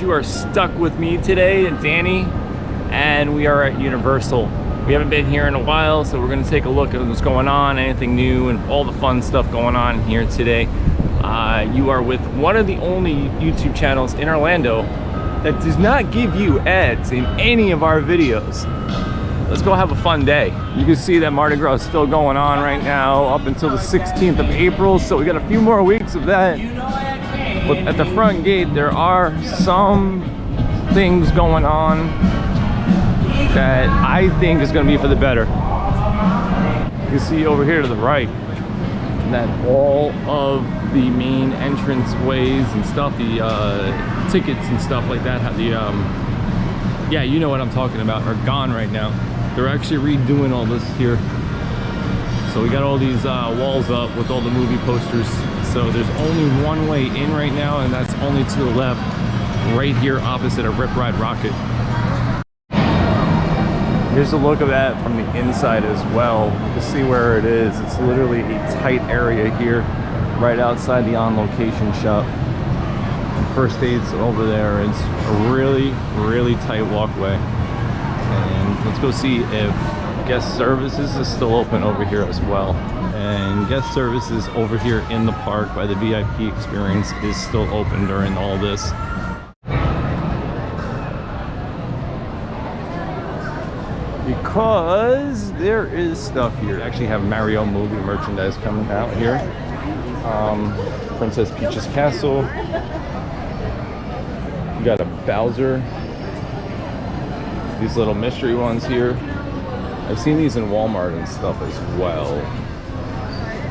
You are stuck with me today, Danny, and we are at Universal. We haven't been here in a while, so we're going to take a look at what's going on, anything new, and all the fun stuff going on here today. You are with one of the only YouTube channels in Orlando that does not give you ads in any of our videos. Let's go have a fun day. You can see that Mardi Gras is still going on right now up until the 16th of April, so we got a few more weeks of that. But at the front gate, there are some things going on that I think is going to be for the better. You can see over here to the right that all of the main entrance ways and stuff, the tickets and stuff like that, have the yeah, you know what I'm talking about, are gone right now. They're actually redoing all this here. So we got all these walls up with all the movie posters. So there's only one way in right now, and that's only to the left, right here opposite of Rip Ride Rocket. Here's a look of that from the inside as well, to see where it is. It's literally a tight area here, right outside the On Location shop. And First Aid's over there. It's a really, really tight walkway. And let's go see if guest services is still open over here as well. And guest services over here in the park by the VIP experience is still open during all this. Because there is stuff here. We actually have Mario movie merchandise coming out here. Princess Peach's Castle. You got a Bowser. These little mystery ones here. I've seen these in Walmart and stuff as well.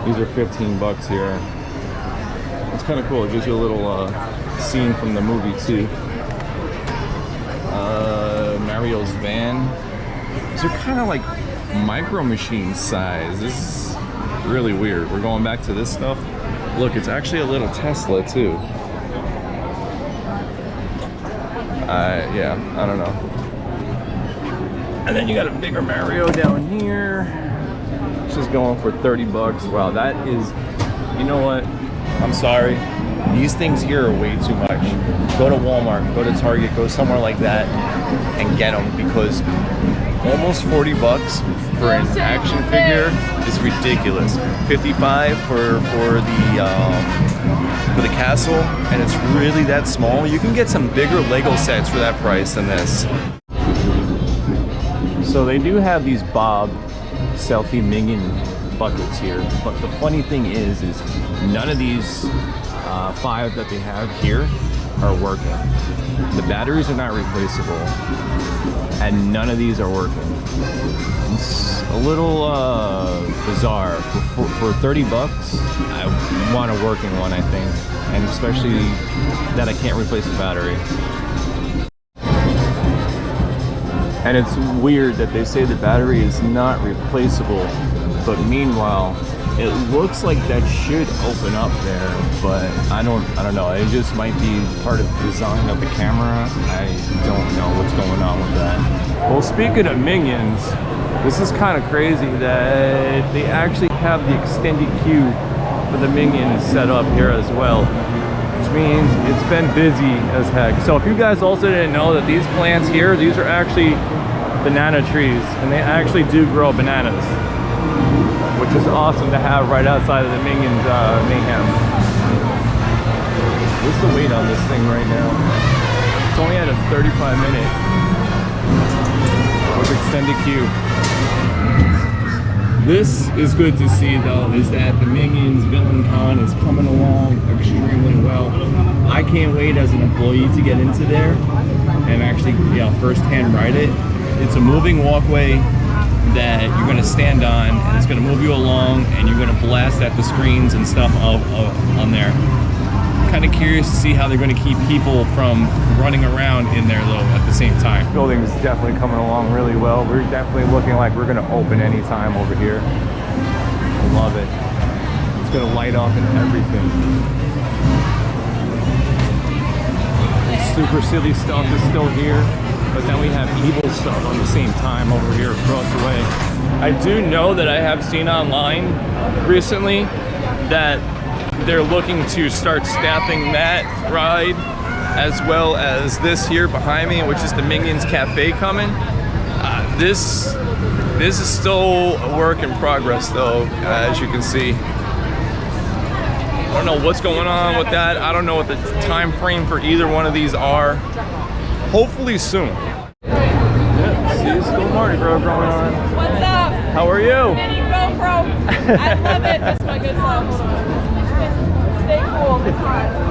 These are 15 bucks here. It's kind of cool. It gives you a little scene from the movie too. Mario's van. These are kind of like Micro Machine size. This is really weird. We're going back to this stuff. Look, it's actually a little Tesla too. Yeah, I don't know. And then you got a bigger Mario down here. It's just going for 30 bucks. Wow, that is, you know what? I'm sorry. These things here are way too much. Go to Walmart, go to Target, go somewhere like that and get them, because almost 40 bucks for an action figure is ridiculous. 55 for the castle, and it's really that small. You can get some bigger Lego sets for that price than this. So they do have these Bob selfie minion buckets here, but the funny thing is none of these 5 that they have here are working. The batteries are not replaceable, and none of these are working. It's a little bizarre. For 30 bucks, I want a working one, I think, and especially that I can't replace the battery. And it's weird that they say the battery is not replaceable, but meanwhile, it looks like that should open up there, but I don't know. It just might be part of the design of the camera. I don't know what's going on with that. Well, speaking of Minions, this is kind of crazy that they actually have the extended queue for the Minions set up here as well, which means it's been busy as heck. So if you guys also didn't know that these plants here, these are actually banana trees, and they actually do grow bananas, which is awesome to have right outside of the Minions mayhem. What's the wait on this thing right now? It's only at a 35-minute with extended queue. This is good to see though, is that the Minions Villain Con is coming along extremely well. I can't wait as an employee to get into there and actually, firsthand ride it. It's a moving walkway that you're going to stand on, and it's going to move you along, and you're going to blast at the screens and stuff on there. Kind of curious to see how they're going to keep people from running around in there though at the same time. This building is definitely coming along really well. We're definitely looking like we're going to open anytime over here. I love it. It's going to light up and everything. Super silly stuff is still here, but then we have evil stuff on the same time over here across the way. I do know that I have seen online recently that they're looking to start staffing that ride as well as this here behind me, which is the Minions Cafe coming. This is still a work in progress though, as you can see. I don't know what's going on with that. I don't know what the time frame for either one of these are. Hopefully soon. Yeah, see, still Mardi Gras going on. What's up? How are you? Mini GoPro. I love it. That's my good stuff. Stay cool. It's hot.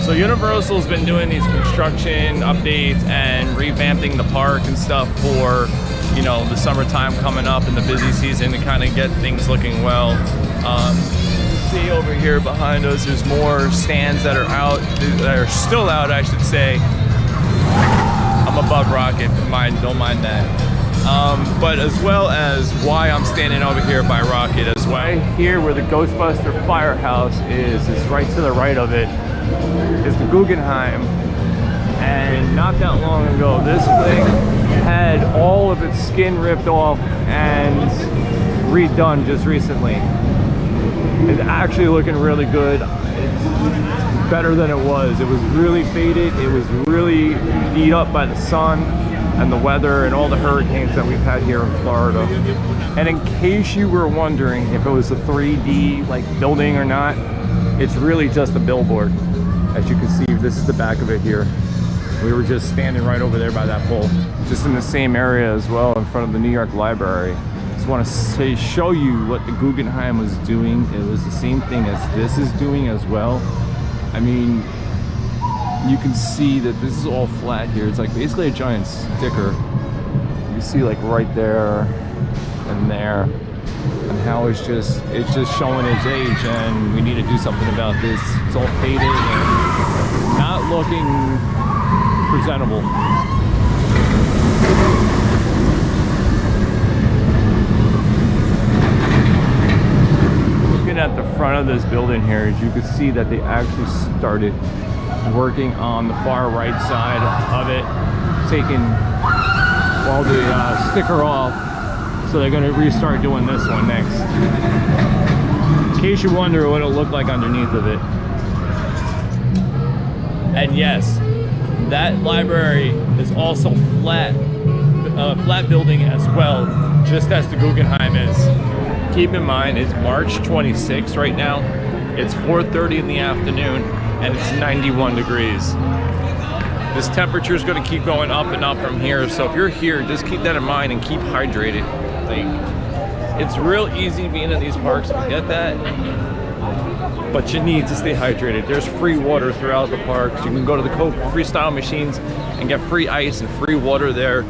So Universal's been doing these construction updates and revamping the park and stuff for, you know, the summertime coming up and the busy season to kind of get things looking well. See over here behind us, there's more stands that are out, that are still out, I should say. I'm above Rocket, don't mind that. But as well as why I'm standing over here by Rocket as well. Right here where the Ghostbuster Firehouse is right to the right of it, is the Guggenheim. And not that long ago, this thing had all of its skin ripped off and redone just recently. It's actually looking really good. It's better than it was. It was really faded. It was really beat up by the sun and the weather and all the hurricanes that we've had here in Florida. And in case you were wondering if it was a 3D like building or not, it's really just a billboard. As you can see, this is the back of it here. We were just standing right over there by that pole, just in the same area as well, in front of the New York Library. Just want to show you what the Guggenheim was doing. It was the same thing as this is doing as well. I mean, you can see that this is all flat here. It's like basically a giant sticker. You see like right there and there, and how it's just showing its age, and we need to do something about this. It's all faded and not looking presentable. Looking at the front of this building here, as you can see that they actually started working on the far right side of it, taking all the sticker off, so they're going to restart doing this one next. In case you wonder what it'll look like underneath of it. And yes, that library is also flat building as well, just as the Guggenheim is. Keep in mind, it's March 26th right now. It's 4:30 in the afternoon, and it's 91 degrees. This temperature is going to keep going up and up from here, so if you're here, just keep that in mind and keep hydrated. Like, it's real easy being in these parks, forget that, but you need to stay hydrated. There's free water throughout the parks. You can go to the Coke freestyle machines and get free ice and free water there.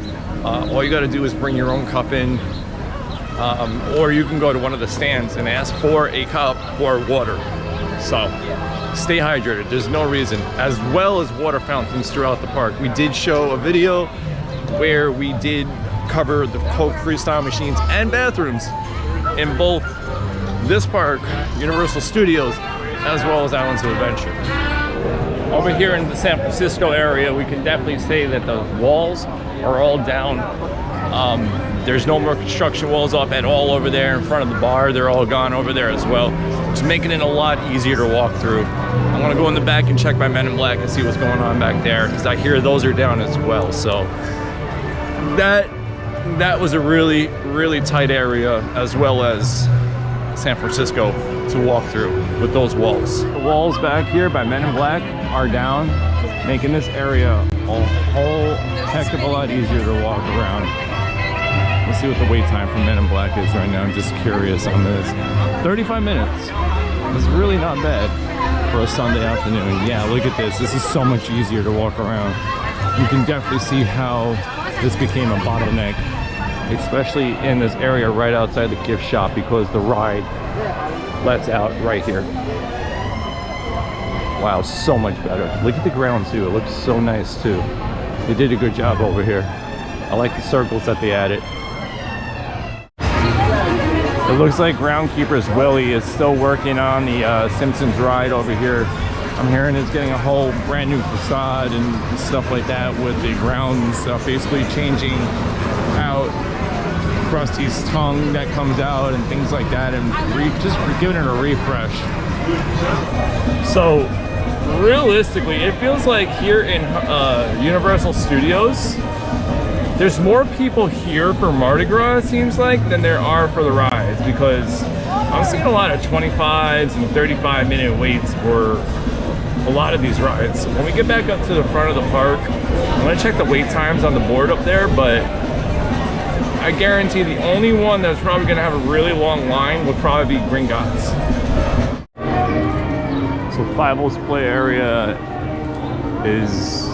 All you got to do is bring your own cup in, or you can go to one of the stands and ask for a cup for water. So stay hydrated, there's no reason. As well as water fountains throughout the park. We did show a video where we did cover the Coke freestyle machines and bathrooms in both this park, Universal Studios, as well as Islands of Adventure. Over here in the San Francisco area, we can definitely say that the walls are all down. There's no more construction walls up at all over there in front of the bar. They're all gone over there as well, which is making it a lot easier to walk through. I want to go in the back and check my Men in Black and see what's going on back there, because I hear those are down as well. So that was a really, really tight area, as well as San Francisco, to walk through with those walls. The walls back here by Men in Black are down, making this area a whole heck of a lot easier to walk around. Let's see what the wait time for Men in Black is right now. I'm just curious on this. 35 minutes. It's really not bad for a Sunday afternoon. Yeah, look at this. This is so much easier to walk around. You can definitely see how this became a bottleneck, especially in this area right outside the gift shop, because the ride lets out right here. Wow, so much better. Look at the ground too. It looks so nice too. They did a good job over here. I like the circles that they added. It looks like Groundkeeper's Willie is still working on the Simpsons ride over here. I'm hearing it's getting a whole brand new facade and stuff like that with the ground and stuff, basically changing out Krusty's tongue that comes out and things like that, and just giving it a refresh. So realistically, it feels like here in Universal Studios, there's more people here for Mardi Gras, it seems like, than there are for the rides, because I'm seeing a lot of 25s and 35-minute waits for a lot of these rides. When we get back up to the front of the park, I'm gonna check the wait times on the board up there, but I guarantee the only one that's probably gonna have a really long line would probably be Gringotts. So 5-O's play area is,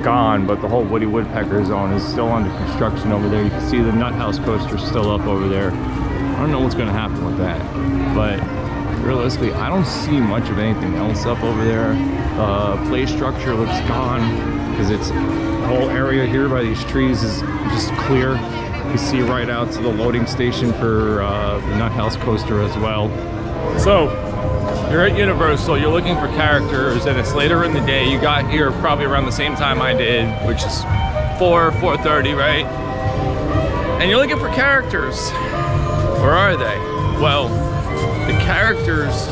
gone, but the whole Woody Woodpecker zone is still under construction over there. You can see the Nut House coaster still up over there. I don't know what's gonna happen with that, but realistically, I don't see much of anything else up over there. Play structure looks gone because it's the whole area here by these trees is just clear. You can see right out to the loading station for the Nut House coaster as well. So you're at Universal, you're looking for characters, and it's later in the day. You got here probably around the same time I did, which is 4:30, right? And you're looking for characters. Where are they? Well, the characters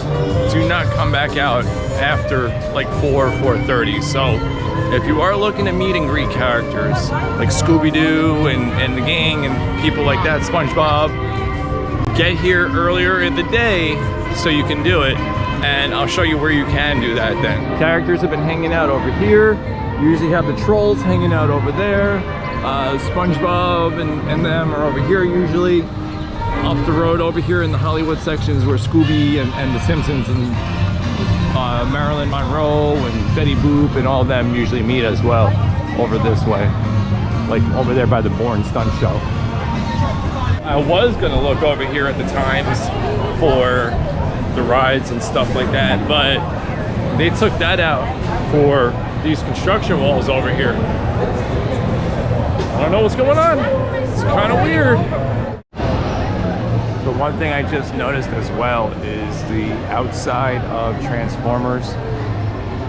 do not come back out after like 4:30. So if you are looking to meet and greet characters like Scooby-Doo and the gang and people like that, SpongeBob, get here earlier in the day so you can do it. And I'll show you where you can do that then. Characters have been hanging out over here. You usually have the trolls hanging out over there. SpongeBob and them are over here usually. Up the road over here in the Hollywood sections where Scooby and the Simpsons and Marilyn Monroe and Betty Boop and all of them usually meet as well over this way. Like over there by the Bourne Stunt Show. I was gonna look over here at the times for the rides and stuff like that, but they took that out for these construction walls over here. I don't know what's going on. It's kind of weird. So one thing I just noticed as well is the outside of Transformers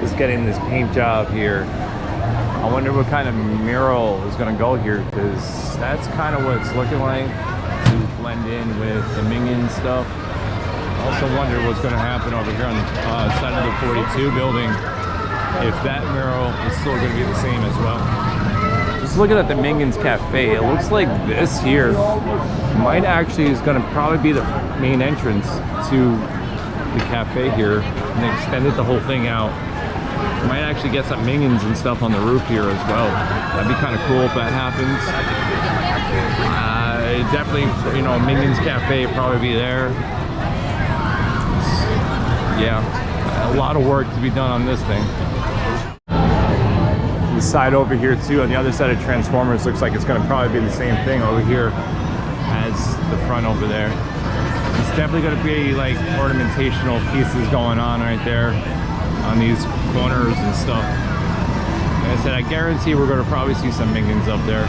is getting this paint job here. I wonder what kind of mural is going to go here, because that's kind of what it's looking like to blend in with the Minion stuff. I also wonder what's going to happen over here on the side of the 42 building, if that mural is still going to be the same as well. Just looking at the Minions Cafe, it looks like this here might actually is going to probably be the main entrance to the cafe here, and they extended the whole thing out. Might actually get some Minions and stuff on the roof here as well. That'd be kind of cool if that happens. Definitely, you know, Minions Cafe probably be there. Yeah, a lot of work to be done on this thing. The side over here too, on the other side of Transformers, looks like it's going to probably be the same thing over here as the front over there. It's definitely going to be like ornamentational pieces going on right there on these corners and stuff. Like I said, I guarantee we're going to probably see some Minions up there.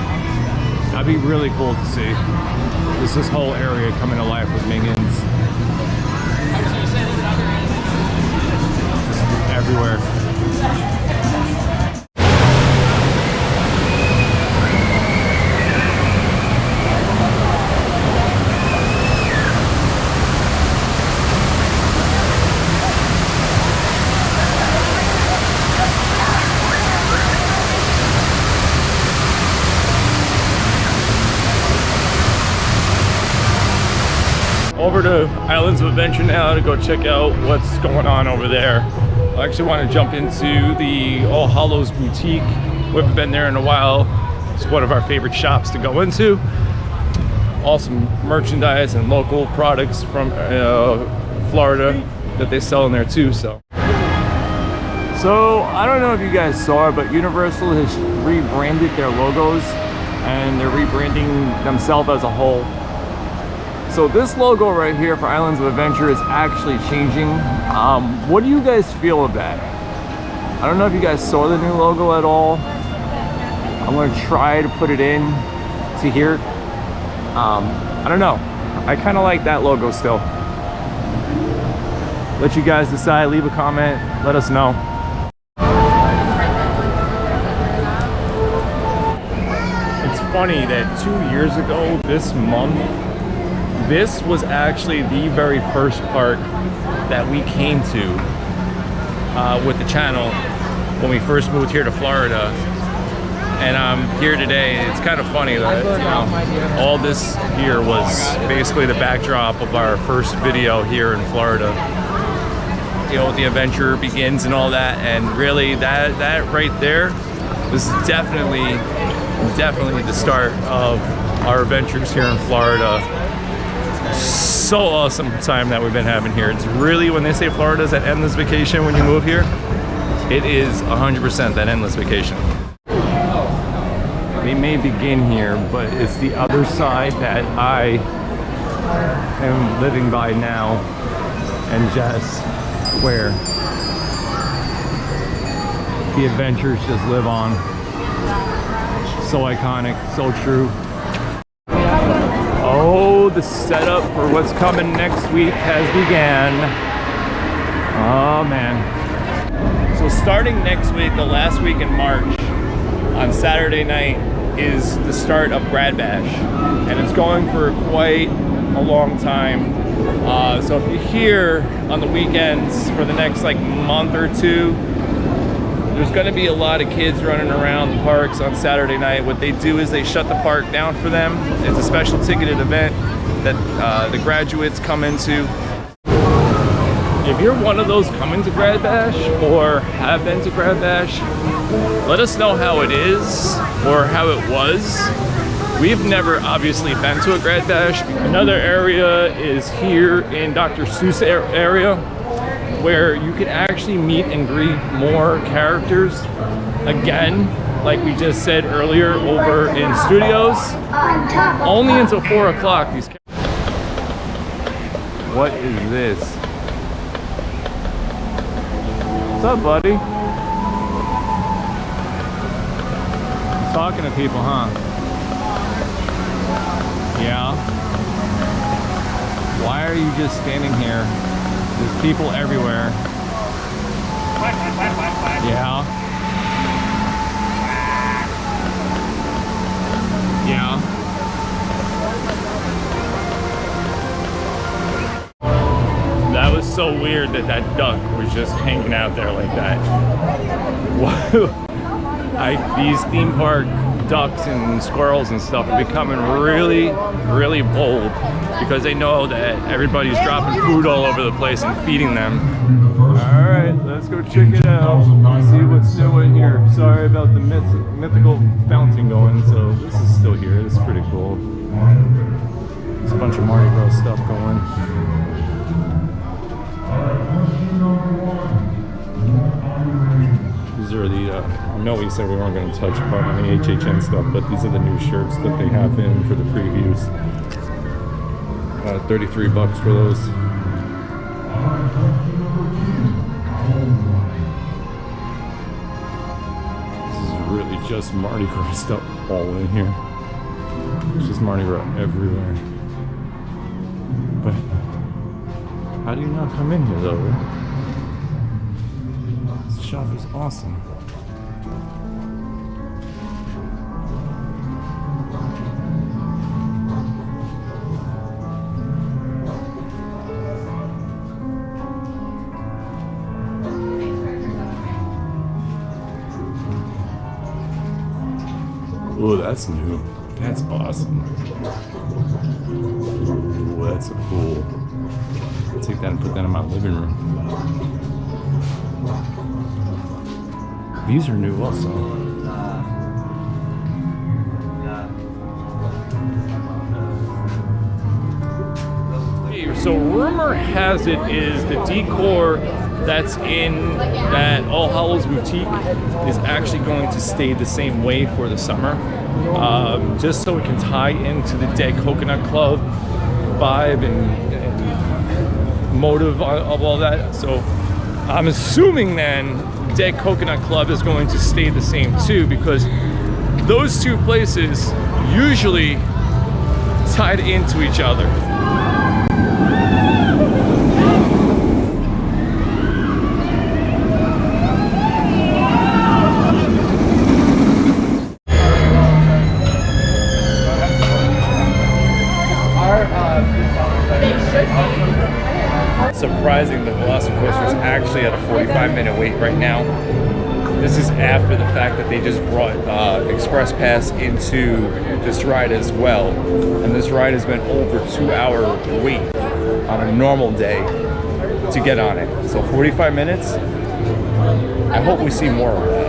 That'd be really cool to see. This whole area coming to life with Minions. Just everywhere. Over to Islands of Adventure now to go check out what's going on over there. I actually want to jump into the All Hallows Boutique. We haven't been there in a while. It's one of our favorite shops to go into. Awesome merchandise and local products from Florida that they sell in there too. So I don't know if you guys saw it, but Universal has rebranded their logos and they're rebranding themselves as a whole. So this logo right here for Islands of Adventure is actually changing. What do you guys feel of that? I don't know if you guys saw the new logo at all. I'm gonna try to put it in to here. I don't know. I kind of like that logo still. Let you guys decide, leave a comment, let us know. It's funny that 2 years ago this month, this was actually the very first park that we came to with the channel when we first moved here to Florida. And I'm here today. It's kind of funny that all this here was basically the backdrop of our first video here in Florida. You know, the adventure begins and all that, and really that right there was definitely the start of our adventures here in Florida. So awesome time that we've been having here. It's really, when they say Florida is that endless vacation when you move here, it is 100% that endless vacation. They may begin here, but it's the other side that I am living by now, and just where the adventures just live on. So iconic, so true. Oh, the setup for what's coming next week has began. Oh man. So starting next week, the last week in March, on Saturday night, is the start of Grad Bash, and it's going for quite a long time. So if you're here on the weekends for the next like month or two, there's going to be a lot of kids running around the parks on Saturday night. What they do is they shut the park down for them. It's a special ticketed event that the graduates come into. If you're one of those coming to Grad Bash or have been to Grad Bash, let us know how it is or how it was. We've never obviously been to a Grad Bash. Another area is here in Dr. Seuss area, where you can actually meet and greet more characters. Again, like we just said earlier, over in studios, only until 4 o'clock. These. What is this? What's up, buddy? Talking to people, huh? Yeah. Why are you just standing here? There's people everywhere. Yeah. Yeah. That was so weird that that duck was just hanging out there like that. Whoa. These theme park ducks and squirrels and stuff are becoming really, really bold because they know that everybody's dropping food all over the place and feeding them. All right, let's go check it out. See what's new in here. Sorry about the mythical fountain going, so this is still here. It's pretty cool. There's a bunch of Mardi Gras stuff going. These are the, I know we said we weren't going to touch upon any HHN stuff, but these are the new shirts that they have in for the previews. 33 bucks for those. This is really just Mardi Gras stuff all in here. It's just Mardi Gras everywhere. But how do you not come in here though? This shop is awesome. Oh, that's new. That's awesome. Ooh, that's cool. I'll take that and put that in my living room. These are new also. So rumor has it is the decor that's in that All Hallows boutique is actually going to stay the same way for the summer, just so it can tie into the Dead Coconut Club vibe and motive of all that. So I'm assuming then Dead Coconut Club is going to stay the same too, because those two places usually tied into each other. Surprising, the Velocicoaster is actually at a 45-minute wait This is after the fact that they just brought Express Pass into this ride as well. And this ride has been over 2-hour wait on a normal day to get on it. So 45 minutes. I hope we see more of that.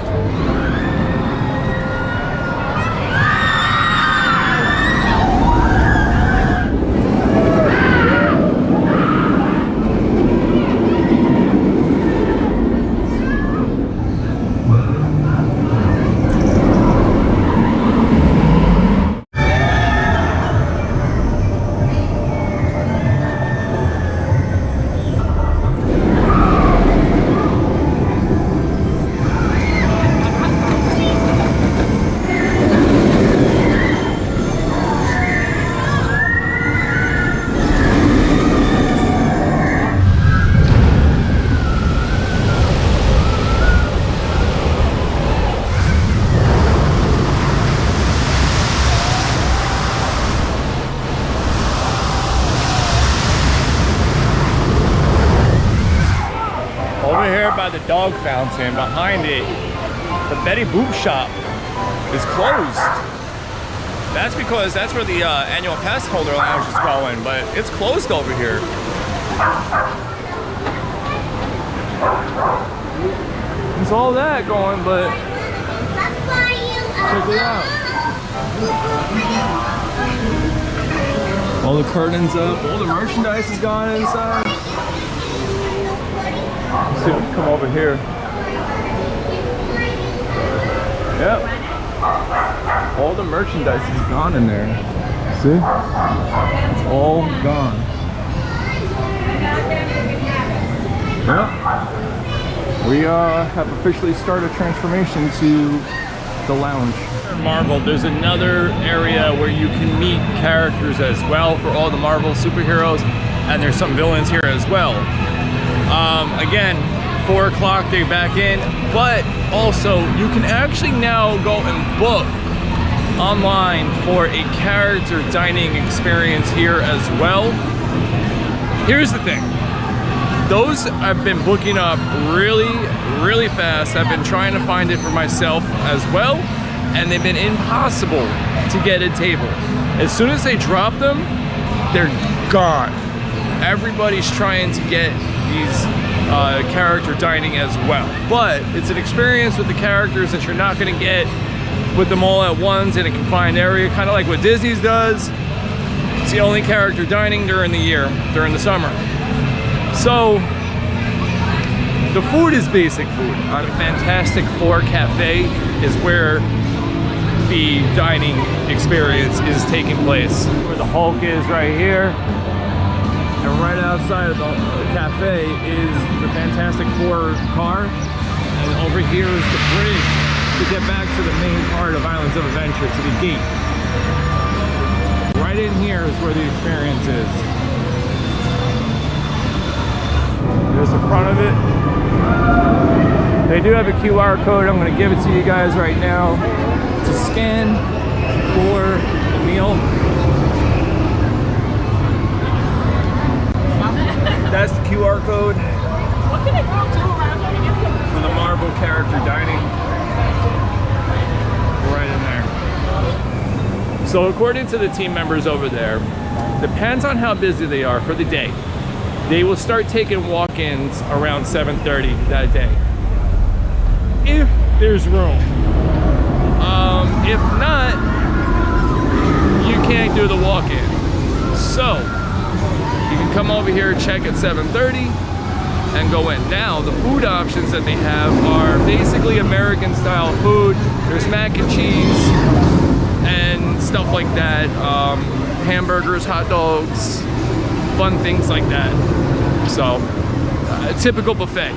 By the dog fountain, behind it, the Betty Boop shop is closed. That's because that's where the annual pass holder lounge is going, but it's closed over here. There's all that going, but check it out. All the curtains up, all the merchandise is gone inside. Let's see if we can come over here. Yep. All the merchandise is gone in there. See? It's all gone. Yep. We have officially started transformation to the lounge. Marvel, there's another area where you can meet characters as well for all the Marvel superheroes, and there's some villains here as well. Again, 4 o'clock they're back in, but also you can actually now go and book online for a character dining experience here as well. Here's the thing. Those I've been booking up really fast. I've been trying to find it for myself as well, and they've been impossible to get a table. As soon as they drop them, they're gone. Everybody's trying to get these character dining as well, but it's an experience with the characters that you're not going to get with them all at once in a confined area, kind of like what Disney's does. It's the only character dining during the year, during the summer. So the food is basic food. The Fantastic Four Cafe is where the dining experience is taking place. Where the Hulk is right here. And right outside of the cafe is the Fantastic Four car. And over here is the bridge to get back to the main part of Islands of Adventure, to the gate. Right in here is where the experience is. There's the front of it. They do have a QR code. I'm going to give it to you guys right now to scan for the meal. That's the QR code. What can I go to around here to get some? For the Marvel character dining. Right in there. So according to the team members over there, depends on how busy they are for the day. They will start taking walk-ins around 7:30 that day, if there's room. If not, you can't do the walk-in. So you can come over here, check at 7:30, and go in. Now, the food options that they have are basically American-style food. There's mac and cheese and stuff like that. Hamburgers, hot dogs, fun things like that. So, a typical buffet.